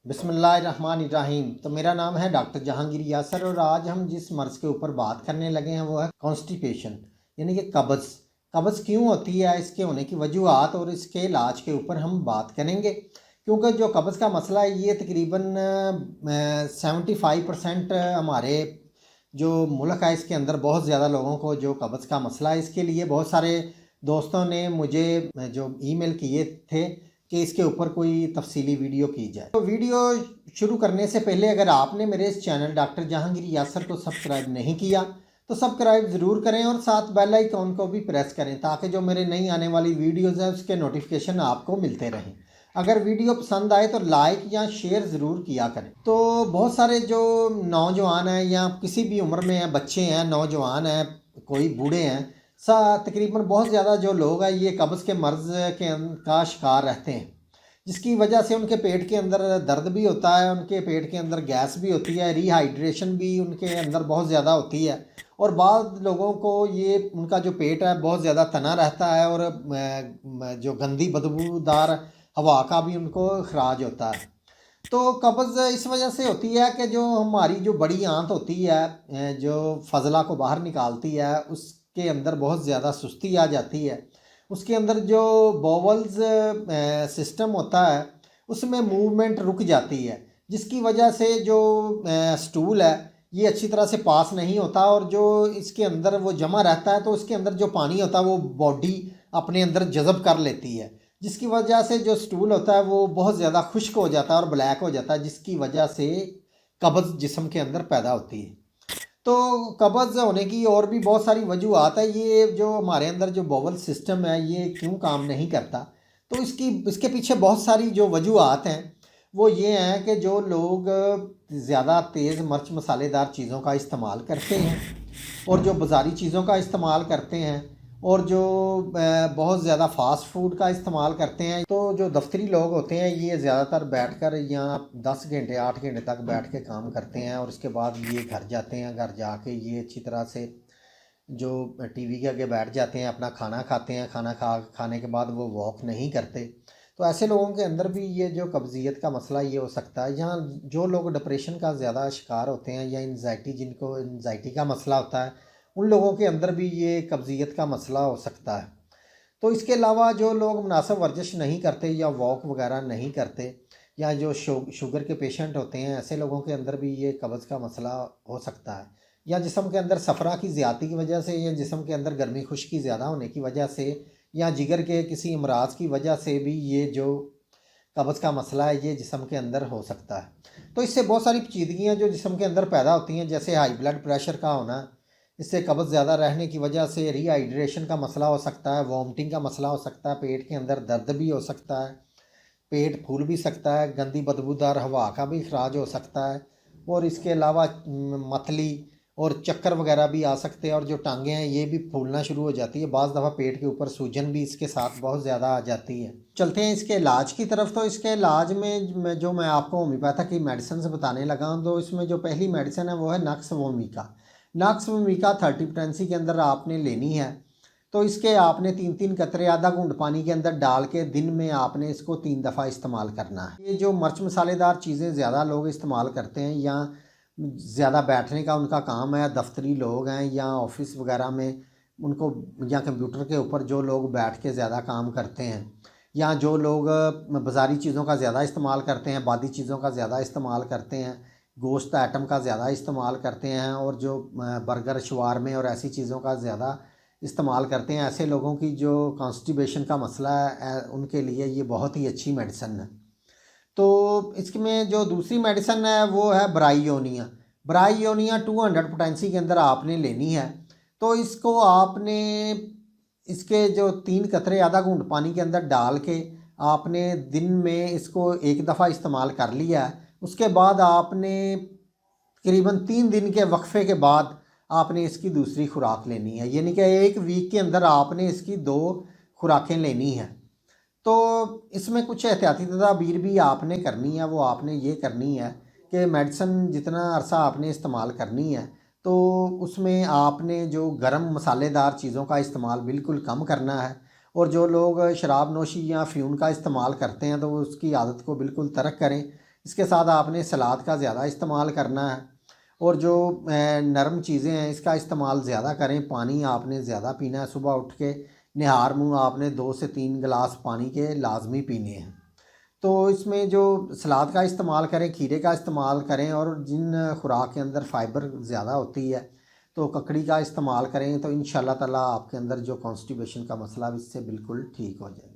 बिस्मिल्लाहिर्रहमानिर्रहीम। तो मेरा नाम है डॉक्टर जहांगीर यासर और आज हम जिस मर्ज़ के ऊपर बात करने लगे हैं वो है कॉन्स्टिपेशन, यानी कि कब्ज़। कब्ज़ क्यों होती है, इसके होने की वजूहत और इसके इलाज के ऊपर हम बात करेंगे। क्योंकि जो कब्ज़ का मसला है ये तकरीबन 75% हमारे जो मुल्क है इसके अंदर बहुत ज़्यादा लोगों को जो कब्ज़ का मसला है। इसके लिए बहुत सारे दोस्तों ने मुझे जो ईमेल किए थे कि इसके ऊपर कोई तफसीली वीडियो की जाए। तो वीडियो शुरू करने से पहले अगर आपने मेरे इस चैनल डॉक्टर जहांगीर यासर को सब्सक्राइब नहीं किया तो सब्सक्राइब ज़रूर करें और साथ बेल आइकॉन को भी प्रेस करें ताकि जो मेरे नई आने वाली वीडियोज़ है उसके नोटिफिकेशन आपको मिलते रहें। अगर वीडियो पसंद आए तो लाइक या शेयर ज़रूर किया करें। तो बहुत सारे जो नौजवान हैं या किसी भी उम्र में हैं, बच्चे हैं, नौजवान हैं, कोई बूढ़े हैं, तकरीबन बहुत ज़्यादा जो लोग हैं ये कब्ज़ के मर्ज़ का शिकार रहते हैं, जिसकी वजह से उनके पेट के अंदर दर्द भी होता है, उनके पेट के अंदर गैस भी होती है, रिहाइड्रेशन भी उनके अंदर बहुत ज़्यादा होती है और बाद लोगों को ये उनका जो पेट है बहुत ज़्यादा तना रहता है और जो गंदी बदबूदार हवा का भी उनको अखराज होता है। तो कब्ज़ इस वजह से होती है कि जो हमारी जो बड़ी आंत होती है जो फजला को बाहर निकालती है उसके अंदर बहुत ज़्यादा सुस्ती आ जाती है। उसके अंदर जो बोवल्स सिस्टम होता है उसमें मूवमेंट रुक जाती है, जिसकी वजह से जो स्टूल है ये अच्छी तरह से पास नहीं होता और जो इसके अंदर वो जमा रहता है तो उसके अंदर जो पानी होता है वो बॉडी अपने अंदर जज़ब कर लेती है, जिसकी वजह से जो स्टूल होता है वो बहुत ज़्यादा खुश्क हो जाता है और ब्लैक हो जाता है, जिसकी वजह से कब्ज़ जिस्म के अंदर पैदा होती है। तो कब्ज़ होने की और भी बहुत सारी वजूहत है। ये जो हमारे अंदर जो बॉवल सिस्टम है ये क्यों काम नहीं करता, तो इसके पीछे बहुत सारी जो वजूहत हैं वो ये हैं कि जो लोग ज़्यादा तेज़ मिर्च मसालेदार चीज़ों का इस्तेमाल करते हैं और जो बाज़ारी चीज़ों का इस्तेमाल करते हैं और जो बहुत ज़्यादा फास्ट फूड का इस्तेमाल करते हैं। तो जो दफ्तरी लोग होते हैं ये ज़्यादातर बैठकर या 10 घंटे 8 घंटे तक बैठ के काम करते हैं और उसके बाद ये घर जाते हैं। घर जाके ये अच्छी तरह से जो टीवी के आगे बैठ जाते हैं, अपना खाना खाते हैं, खाने के बाद वो वॉक नहीं करते। तो ऐसे लोगों के अंदर भी ये जो कब्ज़ियत का मसला ये हो सकता है। यहाँ जो लोग डिप्रेशन का ज़्यादा शिकार होते हैं या एंजाइटी, जिनको एंजाइटी का मसला होता है, उन लोगों के अंदर भी ये कब्ज़ियत का मसला हो सकता है। तो इसके अलावा जो लोग मुनासिब वर्जिश नहीं करते या वॉक वगैरह नहीं करते या जो शुगर के पेशेंट होते हैं, ऐसे लोगों के अंदर भी ये कब्ज़ का मसला हो सकता है। या जिस्म के अंदर सफ़रा की ज़्यादती की वजह से या जिस्म के अंदर गर्मी खुश्की ज़्यादा होने की वजह से या जिगर के किसी अमराज की वजह से भी ये जो कब्ज़ का मसला है ये जिस्म के अंदर हो सकता है। तो इससे बहुत सारी पेचीदगियाँ जो जिस्म के अंदर पैदा होती हैं, जैसे हाई ब्लड प्रेशर का होना, इससे कब्ज़ ज़्यादा रहने की वजह से रिहाइड्रेशन का मसला हो सकता है, वॉमिटिंग का मसला हो सकता है, पेट के अंदर दर्द भी हो सकता है, पेट फूल भी सकता है, गंदी बदबूदार हवा का भी अखराज हो सकता है और इसके अलावा मतली और चक्कर वगैरह भी आ सकते हैं और जो टांगें हैं ये भी फूलना शुरू हो जाती है। बाज़ दफ़ा पेट के ऊपर सूजन भी इसके साथ बहुत ज़्यादा आ जाती है। चलते हैं इसके इलाज की तरफ। तो इसके इलाज में मैं आपको होम्योपैथिक की मेडिसिन से बताने लगा हूँ। तो इसमें जो पहली मेडिसिन है वो है nux vomica. Nux vomica 30 potency के अंदर आपने लेनी है। तो इसके आपने 3-3 कतरे आधा घूंट पानी के अंदर डाल के दिन में आपने इसको 3 दफ़ा इस्तेमाल करना है। ये जो मिर्च मसालेदार चीज़ें ज़्यादा लोग इस्तेमाल करते हैं या ज़्यादा बैठने का उनका काम है, दफ्तरी लोग हैं या ऑफिस वगैरह में उनको या कंप्यूटर के ऊपर जो लोग बैठ के ज़्यादा काम करते हैं या जो लोग बाज़ारी चीज़ों का ज़्यादा इस्तेमाल करते हैं, बादी चीज़ों का ज़्यादा इस्तेमाल करते हैं, गोश्त आइटम का ज़्यादा इस्तेमाल करते हैं और जो बर्गर शवारमे और ऐसी चीज़ों का ज़्यादा इस्तेमाल करते हैं, ऐसे लोगों की जो कॉन्स्टिपेशन का मसला है उनके लिए ये बहुत ही अच्छी मेडिसिन है। तो इसमें जो दूसरी मेडिसिन है वो है ब्रायोनिया। ब्रायोनिया 200 पोटेंसी के अंदर आपने लेनी है। तो इसको आपने इसके जो 3 कतरे आधा घूंट पानी के अंदर डाल के आपने दिन में इसको 1 दफ़ा इस्तेमाल कर लिया है। उसके बाद आपने तकरीबन 3 दिन के वक्फे के बाद आपने इसकी दूसरी खुराक लेनी है, यानी कि 1 वीक के अंदर आपने इसकी 2 खुराकें लेनी हैं। तो इसमें कुछ एहतियाती तदाबीर भी आपने करनी है। वो आपने ये करनी है कि मेडिसिन जितना अरसा आपने इस्तेमाल करनी है तो उसमें आपने जो गर्म मसालेदार चीज़ों का इस्तेमाल बिल्कुल कम करना है और जो लोग शराब नोशी या फ़्यून का इस्तेमाल करते हैं तो उसकी आदत को बिल्कुल तर्क करें। इसके साथ आपने सलाद का ज़्यादा इस्तेमाल करना है और जो नरम चीज़ें हैं इसका इस्तेमाल ज़्यादा करें। पानी आपने ज़्यादा पीना है, सुबह उठ के निहार मुँह आपने 2 से 3 गिलास पानी के लाजमी पीने हैं। तो इसमें जो सलाद का इस्तेमाल करें, खीरे का इस्तेमाल करें और जिन खुराक के अंदर फाइबर ज़्यादा होती है तो ककड़ी का इस्तेमाल करें, तो इंशाल्लाह ताला आपके अंदर जो कॉन्स्टिपेशन का मसला है इससे बिल्कुल ठीक हो जाए।